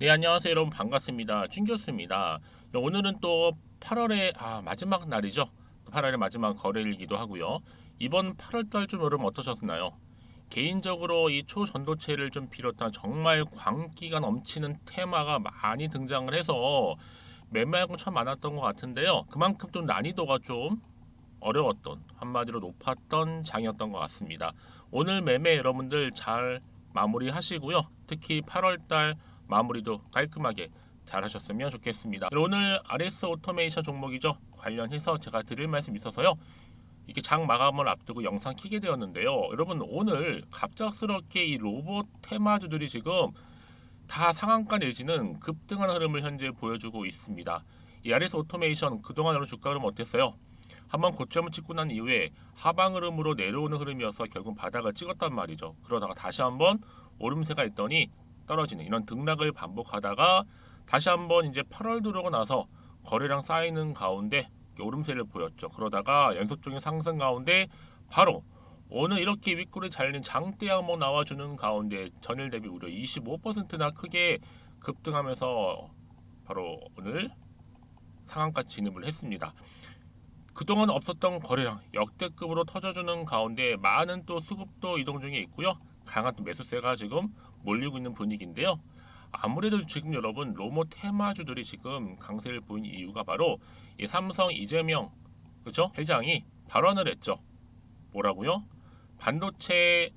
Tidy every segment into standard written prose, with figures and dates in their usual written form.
네, 안녕하세요 여러분. 반갑습니다. 준 교수입니다. 오늘은 또 8월의 마지막 날이죠. 8월의 마지막 거래일기도 하고요. 이번 8월달 좀 여러분 어떠셨나요? 개인적으로 이 초전도체를 좀 비롯한 정말 광기가 넘치는 테마가 많이 등장을 해서 매매하고 참 많았던 것 같은데요. 그만큼 좀 난이도가 좀 어려웠던, 한마디로 높았던 장이었던 것 같습니다. 오늘 매매 여러분들 잘 마무리하시고요. 특히 8월달 마무리도 깔끔하게 잘 하셨으면 좋겠습니다. 오늘 RS 오토메이션 종목이죠. 관련해서 제가 드릴 말씀 있어서요. 이렇게 장 마감을 앞두고 영상 키게 되었는데요. 여러분 오늘 갑작스럽게 이 로봇 테마주들이 지금 다 상한가 내지는 급등하는 흐름을 현재 보여주고 있습니다. 이 RS 오토메이션 그동안 여러분 주가 흐름 어땠어요? 한번 고점을 찍고 난 이후에 하방 흐름으로 내려오는 흐름이어서 결국 바닥을 찍었단 말이죠. 그러다가 다시 한번 오름세가 있더니 떨어지는 이런 등락을 반복하다가 다시 한번 이제 8월 들어오고 나서 거래량 쌓이는 가운데 오름세를 보였죠. 그러다가 연속적인 상승 가운데 바로 오늘 이렇게 윗골이 잘린 장대 한번 나와주는 가운데 전일 대비 무려 25%나 크게 급등하면서 바로 오늘 상한가 진입을 했습니다. 그동안 없었던 거래량 역대급으로 터져주는 가운데 많은 또 수급도 이동 중에 있고요. 강한 또 매수세가 지금 몰리고 있는 분위기인데요. 아무래도 지금 여러분 로봇 테마주들이 지금 강세를 보인 이유가 바로 이 삼성 이재명 그죠? 회장이 발언을 했죠. 뭐라고요? 반도체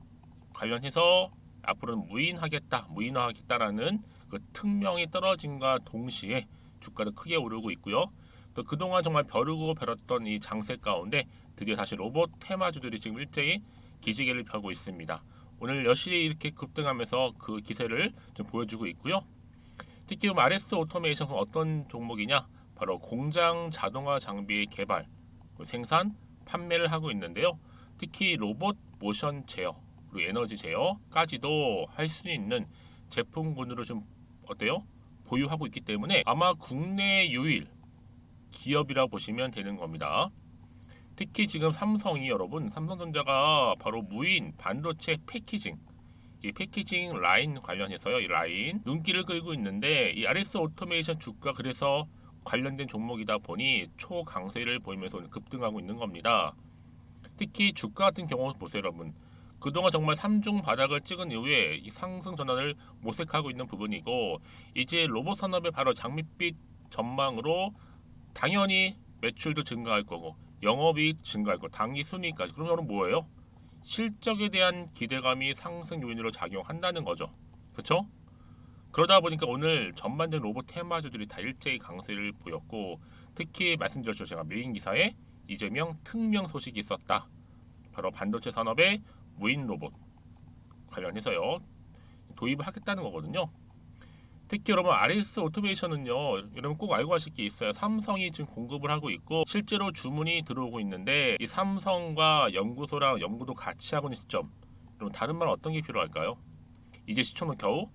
관련해서 앞으로는 무인화하겠다라는 그 특명이 떨어짐과 동시에 주가도 크게 오르고 있고요. 또 그동안 정말 벼르고 벼렀던 이 장세 가운데 드디어 다시 로봇 테마주들이 지금 일제히 기지개를 펴고 있습니다. 오늘 여실히 이렇게 급등하면서 그 기세를 좀 보여주고 있고요. 특히 RS 오토메이션 어떤 종목이냐? 바로 공장 자동화 장비 개발, 생산, 판매를 하고 있는데요. 특히 로봇 모션 제어, 그리고 에너지 제어까지도 할 수 있는 제품군으로 좀 어때요? 보유하고 있기 때문에 아마 국내 유일 기업이라고 보시면 되는 겁니다. 특히 지금 삼성이 여러분 삼성전자가 바로 무인 반도체 패키징 이 패키징 라인 관련해서요. 이 라인 눈길을 끌고 있는데 이 RS 오토메이션 주가 그래서 관련된 종목이다 보니 초강세를 보이면서 급등하고 있는 겁니다. 특히 주가 같은 경우 보세요 여러분. 그동안 정말 3중 바닥을 찍은 이후에 이 상승 전환을 모색하고 있는 부분이고 이제 로봇 산업의 바로 장밋빛 전망으로 당연히 매출도 증가할 거고 영업이익 증가할 거고 당기순이익까지 그러면 뭐예요? 실적에 대한 기대감이 상승 요인으로 작용한다는 거죠. 그렇죠? 그러다 보니까 오늘 전반적인 로봇 테마주들이 다 일제히 강세를 보였고 특히 말씀드렸죠. 제가 메인 기사에 이재명 특명 소식이 있었다. 바로 반도체 산업의 무인 로봇 관련해서요. 도입을 하겠다는 거거든요. 특히 여러분 RS 오토메이션은요. 여러분 꼭 알고 하실 게 있어요. 삼성이 지금 공급을 하고 있고 실제로 주문이 들어오고 있는데 이 삼성과 연구소랑 연구도 같이 하고 있는 시점. 여러분 다른 말 어떤 게 필요할까요? 이제 시초는 겨우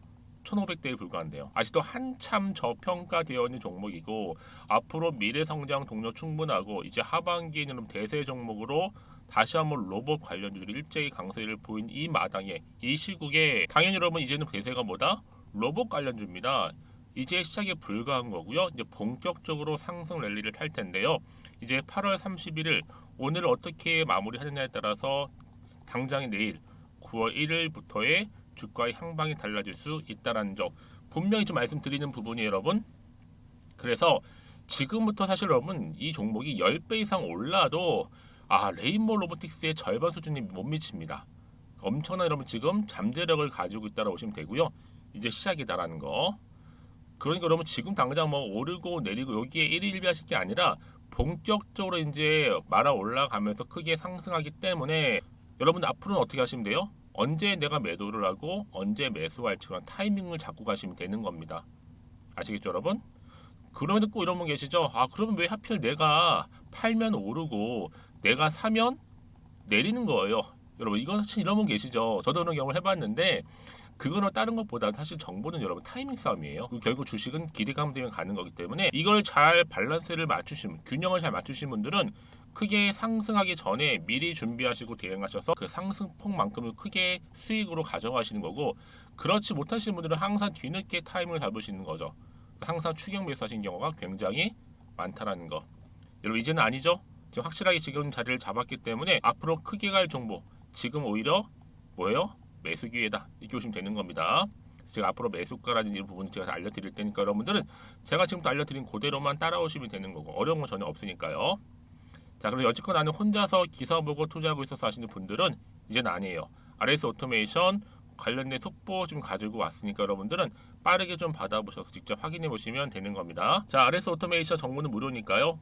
1,500대에 불과한데요. 아직도 한참 저평가되어 있는 종목이고 앞으로 미래 성장 동력 충분하고 이제 하반기에는 대세 종목으로 다시 한번 로봇 관련주들이 일제히 강세를 보인 이 마당에 이 시국에 당연히 여러분 이제는 대세가 뭐다? 로봇 관련주입니다. 이제 시작에 불과한 거고요. 이제 본격적으로 상승 랠리를 탈 텐데요. 이제 8월 31일 오늘 어떻게 마무리하느냐에 따라서 당장의 내일 9월 1일부터의 주가의 향방이 달라질 수 있다라는 점 분명히 좀 말씀드리는 부분이 여러분. 그래서 지금부터 사실 여러분 이 종목이 10배 이상 올라도 레인보우 로보틱스의 절반 수준이 못 미칩니다. 엄청난 여러분 지금 잠재력을 가지고 있다고 보시면 되고요. 이제 시작이다라는 거. 그러니까 여러분 지금 당장 뭐 오르고 내리고 여기에 1일 1비 하실 게 아니라 본격적으로 이제 말아 올라가면서 크게 상승하기 때문에 여러분들 앞으로는 어떻게 하시면 돼요? 언제 내가 매도를 하고 언제 매수할지 그런 타이밍을 잡고 가시면 되는 겁니다. 아시겠죠 여러분? 그러면 꼭 이런 분 계시죠? 그러면 왜 하필 내가 팔면 오르고 내가 사면 내리는 거예요. 여러분 이거 사실 이런 분 계시죠? 저도 그런 경험을 해봤는데 그거는 다른 것보다 사실 정보는 여러분 타이밍 싸움이에요. 결국 주식은 기대감 때문에 가는 거기 때문에 이걸 잘 밸런스를 맞추시면 균형을 잘 맞추신 분들은 크게 상승하기 전에 미리 준비하시고 대응하셔서 그 상승폭만큼을 크게 수익으로 가져가시는 거고, 그렇지 못하시는 분들은 항상 뒤늦게 타이밍을 잡으시는 거죠. 항상 추격 매수하신 경우가 굉장히 많다라는 거. 여러분 이제는 아니죠? 지금 확실하게 지금 자리를 잡았기 때문에 앞으로 크게 갈 정보, 지금 오히려 뭐예요? 매수 기회다 이렇게 보시면 되는 겁니다. 제가 앞으로 매수가라는 이 부분을 제가 알려드릴 테니까 여러분들은 제가 지금부터 알려드린 그대로만 따라오시면 되는 거고, 어려운 건 전혀 없으니까요. 자, 그리고 여지껏 나는 혼자서 기사 보고 투자하고 있어서 하시는 분들은 이제는 아니에요. RS 오토메이션 관련된 속보 좀 가지고 왔으니까 여러분들은 빠르게 좀 받아보셔서 직접 확인해 보시면 되는 겁니다. 자, RS 오토메이션 정보는 무료니까요.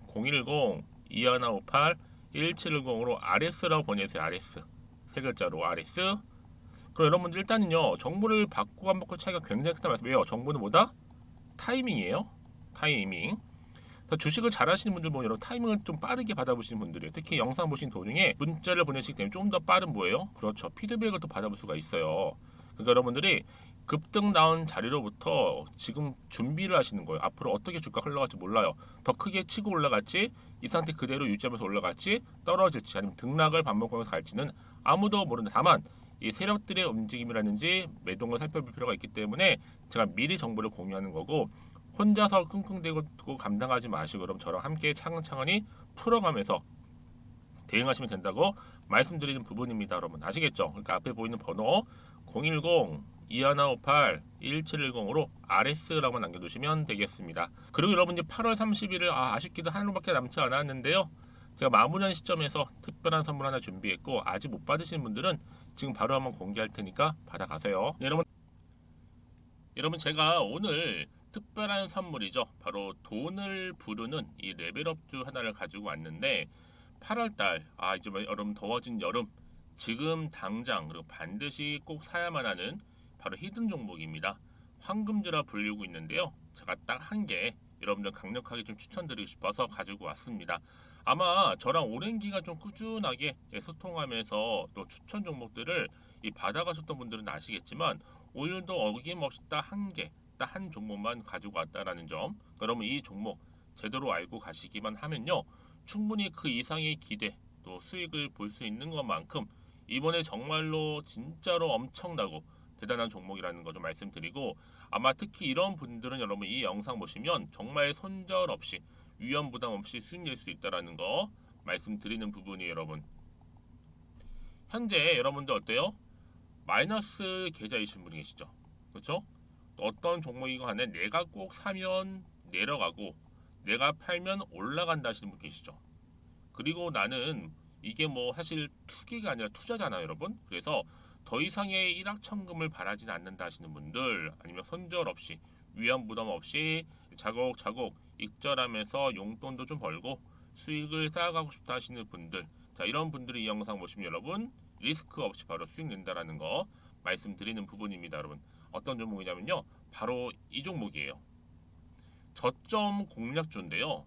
010-2158-1710으로 RS라고 보내세요. RS 세 글자로 RS. 그럼 여러분들 일단은요, 정보를 받고 안 받고 차이가 굉장히 크다 말씀. 왜요? 정보는 뭐다? 타이밍이에요. 타이밍. 주식을 잘 하시는 분들 보면 여러분 타이밍을 좀 빠르게 받아보시는 분들이에요. 특히 영상 보신 도중에 문자를 보내시기 때문에 좀 더 빠른 뭐예요? 그렇죠. 피드백을 또 받아볼 수가 있어요. 그러니까 여러분들이 급등 나온 자리로부터 지금 준비를 하시는 거예요. 앞으로 어떻게 주가 흘러갈지 몰라요. 더 크게 치고 올라갈지, 이 상태 그대로 유지하면서 올라갈지, 떨어질지, 아니면 등락을 반복하면서 갈지는 아무도 모른다. 다만 이 세력들의 움직임이라든지 매동을 살펴볼 필요가 있기 때문에 제가 미리 정보를 공유하는 거고, 혼자서 끙끙대고 감당하지 마시고 그럼 저랑 함께 차근차근히 풀어가면서 대응하시면 된다고 말씀드리는 부분입니다. 여러분 아시겠죠? 그러니까 앞에 보이는 번호 010-2158-1710으로 RS라고 남겨두시면 되겠습니다. 그리고 여러분 이제 8월 30일을 아쉽게도 하루밖에 남지 않았는데요. 제가 마무리한 시점에서 특별한 선물 하나 준비했고, 아직 못 받으신 분들은 지금 바로 한번 공개할 테니까 받아가세요. 여러분 제가 오늘 특별한 선물이죠. 바로 돈을 부르는 이 레벨업주 하나를 가지고 왔는데, 8월달 이제 여러분 더워진 여름, 지금 당장 그리고 반드시 꼭 사야만 하는 바로 히든 종목입니다. 황금주라 불리고 있는데요. 제가 딱 한 개 여러분들 강력하게 좀 추천드리고 싶어서 가지고 왔습니다. 아마 저랑 오랜 기간 좀 꾸준하게 소통하면서 또 추천 종목들을 받아가셨던 분들은 아시겠지만, 오늘도 어김없이 딱 한 개, 딱 한 종목만 가지고 왔다라는 점. 그러면 이 종목 제대로 알고 가시기만 하면요, 충분히 그 이상의 기대 또 수익을 볼 수 있는 것만큼 이번에 정말로 진짜로 엄청나고 대단한 종목이라는 거 좀 말씀드리고, 아마 특히 이런 분들은 여러분 이 영상 보시면 정말 손절 없이 위험 부담 없이 수익 낼 수 있다라는 거 말씀드리는 부분이에요. 여러분 현재 여러분들 어때요? 마이너스 계좌이신 분이 계시죠? 그렇죠? 어떤 종목이건 간에 내가 꼭 사면 내려가고 내가 팔면 올라간다 하시는 분 계시죠? 그리고 나는 이게 뭐 사실 투기가 아니라 투자잖아요, 여러분. 그래서 더 이상의 일확천금을 바라진 않는다 하시는 분들, 아니면 손절 없이 위험 부담 없이 자곡자곡 익절하면서 용돈도 좀 벌고 수익을 쌓아가고 싶다 하시는 분들, 자 이런 분들이 이 영상 보시면 여러분 리스크 없이 바로 수익 낸다라는 거 말씀드리는 부분입니다. 여러분 어떤 종목이냐면요, 바로 이 종목이에요. 저점 공략주인데요,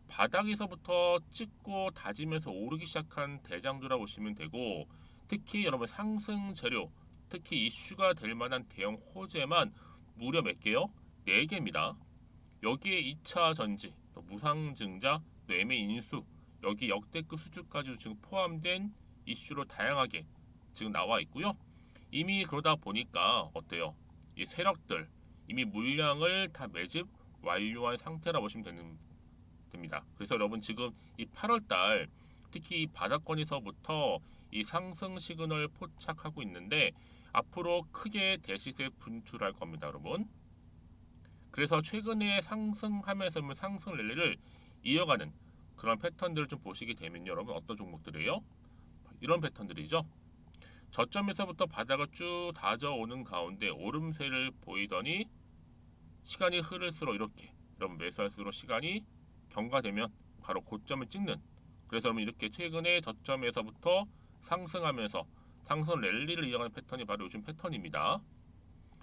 바닥에서부터 찍고 다지면서 오르기 시작한 대장주라 보시면 되고, 특히 여러분 상승 재료, 특히 이슈가 될 만한 대형 호재만 무려 몇 개요? 4개입니다. 여기에 2차 전지, 또 무상증자, 또 매매 인수, 여기 역대급 수주까지 지금 포함된 이슈로 다양하게 지금 나와 있고요. 이미 그러다 보니까 어때요? 이 세력들 이미 물량을 다 매집 완료한 상태라 보시면 됩니다. 그래서 여러분 지금 이 8월달 특히 이 바닥권에서부터 이 상승 시그널 포착하고 있는데, 앞으로 크게 대시세 분출할 겁니다, 여러분. 그래서 최근에 상승하면서 상승 랠리를 이어가는 그런 패턴들을 좀 보시게 되면 여러분 어떤 종목들이에요? 이런 패턴들이죠. 저점에서부터 바닥을 쭉 다져오는 가운데 오름세를 보이더니 시간이 흐를수록 이렇게 여러분 매수할수록 시간이 경과되면 바로 고점을 찍는, 그래서 여러분 이렇게 최근에 저점에서부터 상승하면서 상승 랠리를 이어가는 패턴이 바로 요즘 패턴입니다.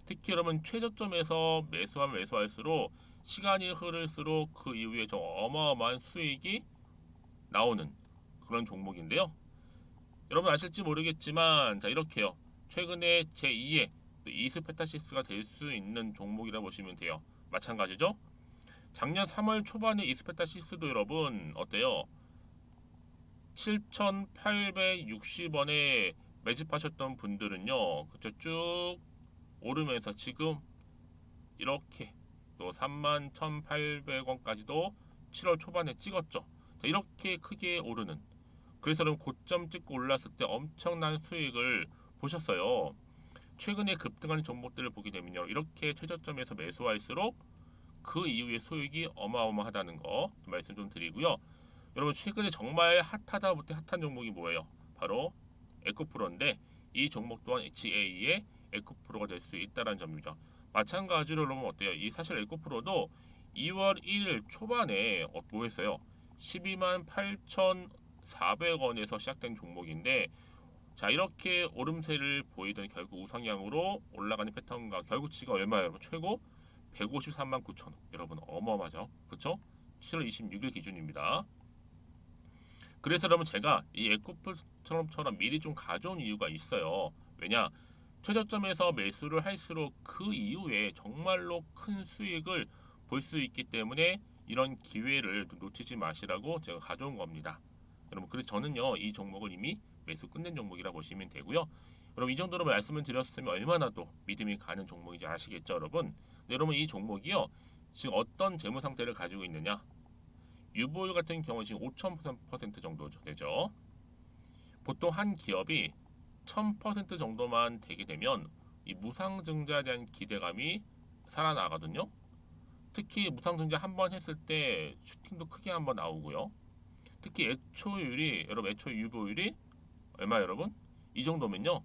특히 여러분 최저점에서 매수하면 매수할수록 시간이 흐를수록 그 이후에 좀 어마어마한 수익이 나오는 그런 종목인데요. 여러분 아실지 모르겠지만 자 이렇게요, 최근에 제2의 이스페타시스가 될 수 있는 종목이라 보시면 돼요. 마찬가지죠. 작년 3월 초반에 이스페타시스도 여러분 어때요? 7,860원에 매집하셨던 분들은요, 그쵸, 쭉 오르면서 지금 이렇게 또 31,800원까지도 7월 초반에 찍었죠. 자, 이렇게 크게 오르는, 그래서 그럼 고점 찍고 올랐을 때 엄청난 수익을 보셨어요. 최근에 급등하는 종목들을 보게 되면요, 이렇게 최저점에서 매수할수록 그 이후에 수익이 어마어마하다는 거 말씀 좀 드리고요. 여러분, 최근에 정말 핫하다 못해 핫한 종목이 뭐예요? 바로 에코프로인데, 이 종목 또한 HA의 에코프로가 될 수 있다는 점이죠. 마찬가지로 여러분 어때요? 이 사실 에코프로도 2월 1일 초반에 뭐 했어요? 12만 8,400원에서 시작된 종목인데, 자, 이렇게 오름세를 보이던 결국 우상향으로 올라가는 패턴과 결국 지금 얼마예요, 여러분? 최고 153만 9천 원. 여러분 어마어마하죠, 그렇죠? 7월 26일 기준입니다. 그래서 여러분 제가 이 에코프처럼 미리 좀 가져온 이유가 있어요. 왜냐? 최저점에서 매수를 할수록 그 이후에 정말로 큰 수익을 볼 수 있기 때문에 이런 기회를 놓치지 마시라고 제가 가져온 겁니다. 여러분, 그래서 저는요, 이 종목을 이미 매수 끝낸 종목이라 보시면 되고요. 여러분, 이 정도로 말씀을 드렸으면 얼마나 또 믿음이 가는 종목인지 아시겠죠, 여러분? 네, 여러분, 이 종목이요, 지금 어떤 재무 상태를 가지고 있느냐? 유보율 같은 경우 지금 5,000% 정도 되죠. 보통 한 기업이 1,000% 정도만 되게 되면 이 무상증자에 대한 기대감이 살아나거든요. 특히 무상증자 한 번 했을 때 슈팅도 크게 한번 나오고요. 특히 애초율이, 여러분 애초 유보율이 얼마, 여러분? 이 정도면요,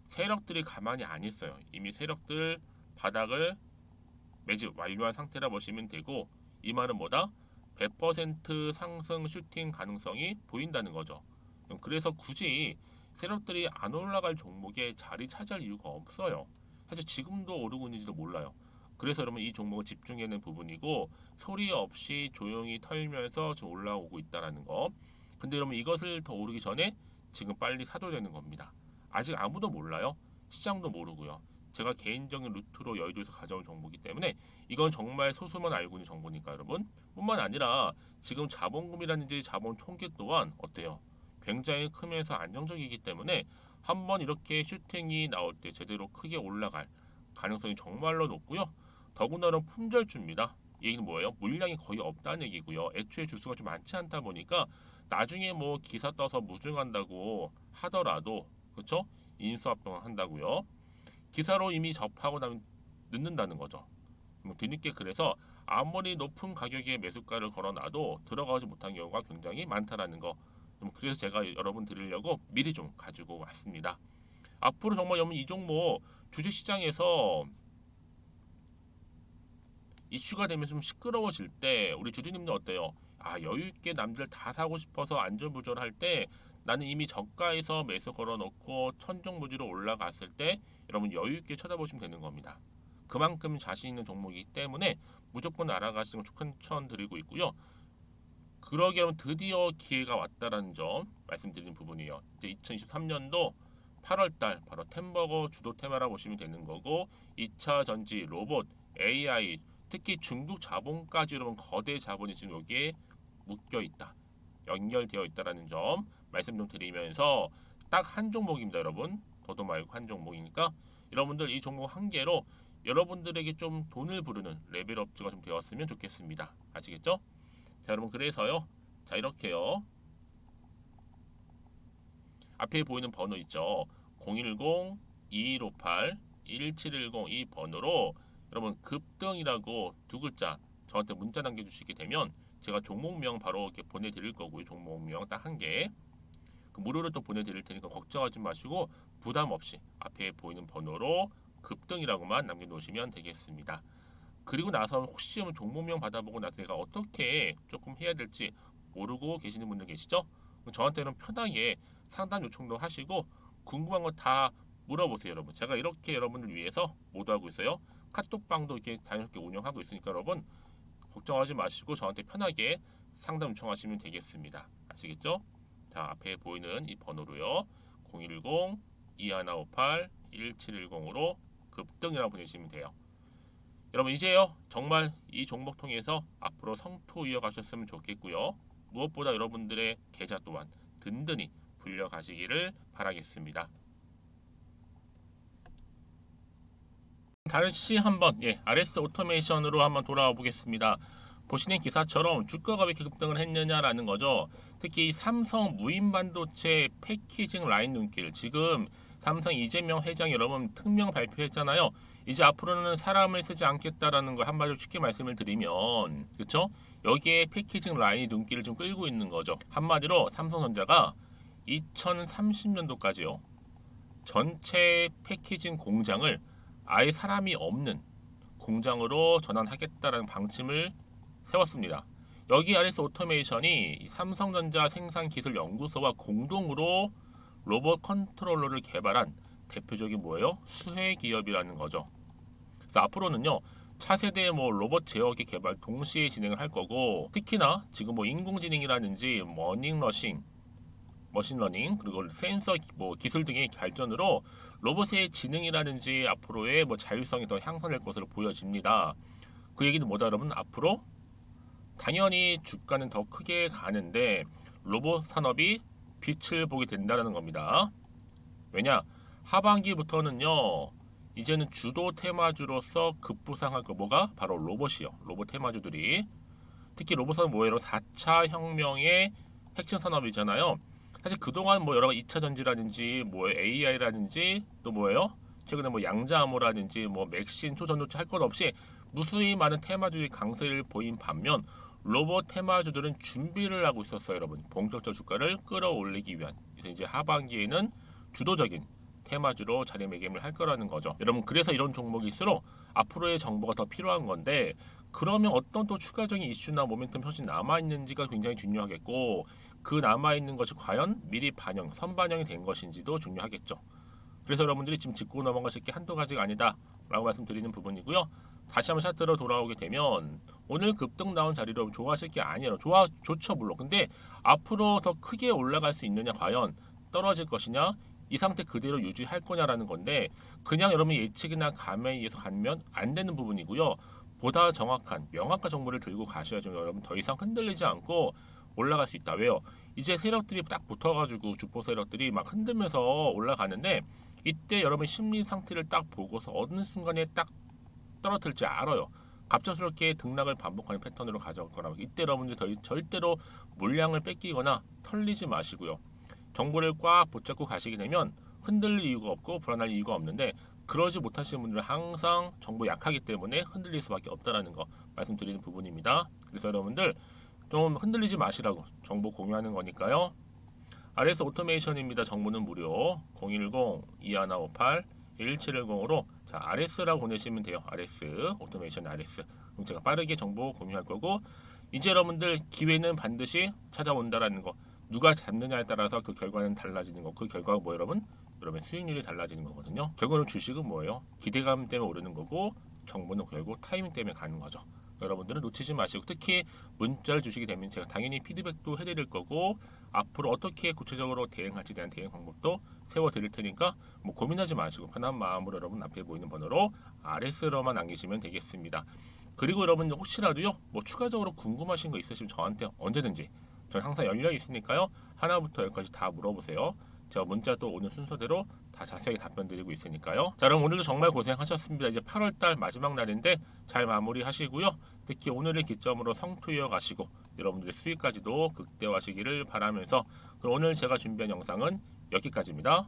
세력들이 가만히 안 있어요. 이미 세력들 바닥을 매집 완료한 상태라 보시면 되고, 이 말은 뭐다? 100% 상승 슈팅 가능성이 보인다는 거죠. 그래서 굳이 세력들이 안 올라갈 종목에 자리 차지할 이유가 없어요. 사실 지금도 오르고 있는지도 몰라요. 그래서 여러분 이 종목을 집중해야 하는 부분이고, 소리 없이 조용히 털면서 지금 올라오고 있다는 거. 근데 여러분 이것을 더 오르기 전에 지금 빨리 사도 되는 겁니다. 아직 아무도 몰라요. 시장도 모르고요. 제가 개인적인 루트로 여의도에서 가져온 정보이기 때문에 이건 정말 소수만 알고 있는 정보니까 여러분. 뿐만 아니라 지금 자본금이라든지 자본 총계 또한 어때요? 굉장히 크면서 안정적이기 때문에 한번 이렇게 슈팅이 나올 때 제대로 크게 올라갈 가능성이 정말로 높고요. 더군다나 품절주입니다. 이 얘기는 뭐예요? 물량이 거의 없다는 얘기고요. 애초에 주수가 좀 많지 않다 보니까 나중에 뭐 기사 떠서 무증한다고 하더라도, 그렇죠? 인수합병 한다고요. 기사로 이미 접하고 나면 늦는다는 거죠. 뒤늦게, 그래서 아무리 높은 가격에 매수가를 걸어놔도 들어가지 못한 경우가 굉장히 많다라는 거. 그래서 제가 여러분 드리려고 미리 좀 가지고 왔습니다. 앞으로 정말 여러분 이 종목 주식시장에서 이슈가 되면서 좀 시끄러워질 때 우리 주주님들 어때요? 아, 여유 있게 남들 다 사고 싶어서 안전부절할 때 나는 이미 저가에서 매수 걸어놓고 천정부지로 올라갔을 때 여러분 여유 있게 쳐다보시면 되는 겁니다. 그만큼 자신 있는 종목이기 때문에 무조건 알아가시는 걸 추천드리고 있고요. 그러기 여러분 드디어 기회가 왔다라는 점 말씀드리는 부분이에요. 이제 2023년도 8월달 바로 템버거 주도 테마라 보시면 되는 거고, 2차 전지, 로봇, AI, 특히 중국 자본까지 여러분 거대 자본이 지금 여기에 묶여 있다, 연결되어 있다라는 점 말씀 좀 드리면서 딱 한 종목입니다, 여러분. 더도 말고 한 종목이니까 여러분들 이 종목 한 개로 여러분들에게 좀 돈을 부르는 레벨업주가 좀 되었으면 좋겠습니다. 아시겠죠? 자, 여러분 그래서요. 자, 이렇게요. 앞에 보이는 번호 있죠. 010-2158-1710 이 번호로 여러분 급등이라고 두 글자 저한테 문자 남겨주시게 되면 제가 종목명 바로 이렇게 보내드릴 거고요. 종목명 딱 한 개. 그 무료로 또 보내드릴 테니까 걱정하지 마시고 부담 없이 앞에 보이는 번호로 급등이라고만 남겨놓으시면 되겠습니다. 그리고 나서 혹시 종목명 받아보고 나서 내가 어떻게 조금 해야 될지 모르고 계시는 분들 계시죠? 저한테는 편하게 상담 요청도 하시고 궁금한 거 다 물어보세요, 여러분. 제가 이렇게 여러분을 위해서 모두하고 있어요. 카톡방도 이렇게 자연스럽게 운영하고 있으니까 여러분 걱정하지 마시고 저한테 편하게 상담 요청하시면 되겠습니다. 아시겠죠? 자, 앞에 보이는 이 번호로요. 010-2158-1710으로 급등이라고 보내시면 돼요. 여러분 이제요 정말 이 종목 통해서 앞으로 성투 이어가셨으면 좋겠고요. 무엇보다 여러분들의 계좌 또한 든든히 불려가시기를 바라겠습니다. 다시 한번 RS 오토메이션으로 한번 돌아와 보겠습니다. 보시는 기사처럼 주가가 왜 이렇게 급등을 했느냐라는 거죠. 특히 삼성 무인반도체 패키징 라인 눈길, 지금 삼성 이재명 회장 여러분 특명 발표했잖아요. 이제 앞으로는 사람을 쓰지 않겠다라는 거 한마디로 쉽게 말씀을 드리면, 그렇죠? 여기에 패키징 라인이 눈길을 좀 끌고 있는 거죠. 한마디로 삼성전자가 2030년도까지요. 전체 패키징 공장을 아예 사람이 없는 공장으로 전환하겠다라는 방침을 세웠습니다. 여기 RS 오토메이션이 삼성전자 생산기술연구소와 공동으로 로봇 컨트롤러를 개발한 대표적인 뭐예요? 수혜 기업이라는 거죠. 그래서 앞으로는요, 차세대 로봇 제어기 개발 동시에 진행을 할 거고, 특히나 지금 인공지능이라든지 머신러닝 그리고 센서 기술 등의 발전으로 로봇의 지능이라든지 앞으로의 자율성이 더 향상될 것으로 보여집니다. 그 얘기는 뭐다 여러분? 앞으로 당연히 주가는 더 크게 가는데 로봇 산업이 빛을 보게 된다는 겁니다. 왜냐? 하반기부터는요, 이제는 주도 테마주로서 급부상할 거 뭐가? 바로 로봇이요. 로봇 테마주들이. 특히 로봇은 뭐예요? 4차 혁명의 핵심 산업이잖아요. 사실 그동안 여러 가지 2차 전지라든지 AI라든지 또 뭐예요? 최근에 양자암호라든지 맥신, 초전도체 할 것 없이 무수히 많은 테마주들이 강세를 보인 반면 로봇 테마주들은 준비를 하고 있었어요, 여러분. 본격적 주가를 끌어올리기 위한. 그래서 이제 하반기에는 주도적인 테마주로 자리매김을 할 거라는 거죠. 여러분, 그래서 이런 종목일수록 앞으로의 정보가 더 필요한 건데, 그러면 어떤 또 추가적인 이슈나 모멘텀 현실 남아있는지가 굉장히 중요하겠고, 그 남아있는 것이 과연 미리 반영, 선반영이 된 것인지도 중요하겠죠. 그래서 여러분들이 지금 짚고 넘어가실 게 한두 가지가 아니다 라고 말씀드리는 부분이고요. 다시 한번 차트로 돌아오게 되면 오늘 급등 나온 자리로 좋아하실 게 아니에요. 좋죠 물론. 근데 앞으로 더 크게 올라갈 수 있느냐, 과연 떨어질 것이냐, 이 상태 그대로 유지할 거냐라는 건데, 그냥 여러분 예측이나 감에 의해서 가면 안 되는 부분이고요. 보다 정확한 명확한 정보를 들고 가셔야죠. 여러분 더 이상 흔들리지 않고 올라갈 수 있다. 왜요? 이제 세력들이 딱 붙어가지고 주포 세력들이 막 흔들면서 올라가는데, 이때 여러분 심리 상태를 딱 보고서 어느 순간에 딱 떨어뜨릴지 알아요. 갑작스럽게 등락을 반복하는 패턴으로 가져올 거라고. 이때 여러분들 절대로 물량을 뺏기거나 털리지 마시고요. 정보를 꽉 붙잡고 가시게 되면 흔들릴 이유가 없고 불안할 이유가 없는데, 그러지 못하시는 분들은 항상 정보 약하기 때문에 흔들릴 수밖에 없다라는 거 말씀드리는 부분입니다. 그래서 여러분들 좀 흔들리지 마시라고 정보 공유하는 거니까요. RS 오토메이션입니다. 정보는 무료. 010-2158-1710으로 자, RS라고 보내시면 돼요. RS 오토메이션 RS. 그럼 제가 빠르게 정보 공유할 거고, 이제 여러분들 기회는 반드시 찾아온다라는 거. 누가 잡느냐에 따라서 그 결과는 달라지는 거. 그 결과가 여러분? 여러분의 수익률이 달라지는 거거든요. 결국은 주식은 뭐예요? 기대감 때문에 오르는 거고, 정보는 결국 타이밍 때문에 가는 거죠. 여러분들은 놓치지 마시고, 특히 문자를 주시게 되면 제가 당연히 피드백도 해드릴 거고, 앞으로 어떻게 구체적으로 대응할지에 대한 대응 방법도 세워드릴 테니까 고민하지 마시고 편한 마음으로 여러분 앞에 보이는 번호로 RS로만 남기시면 되겠습니다. 그리고 여러분 혹시라도요 추가적으로 궁금하신 거 있으시면 저한테 언제든지, 저는 항상 열려 있으니까요, 하나부터 열까지 다 물어보세요. 제가 문자 또 오는 순서대로 다 자세하게 답변 드리고 있으니까요. 자, 그럼 오늘도 정말 고생하셨습니다. 이제 8월달 마지막 날인데 잘 마무리 하시고요. 특히 오늘을 기점으로 성투이어 가시고 여러분들의 수익까지도 극대화하시기를 바라면서, 그럼 오늘 제가 준비한 영상은 여기까지입니다.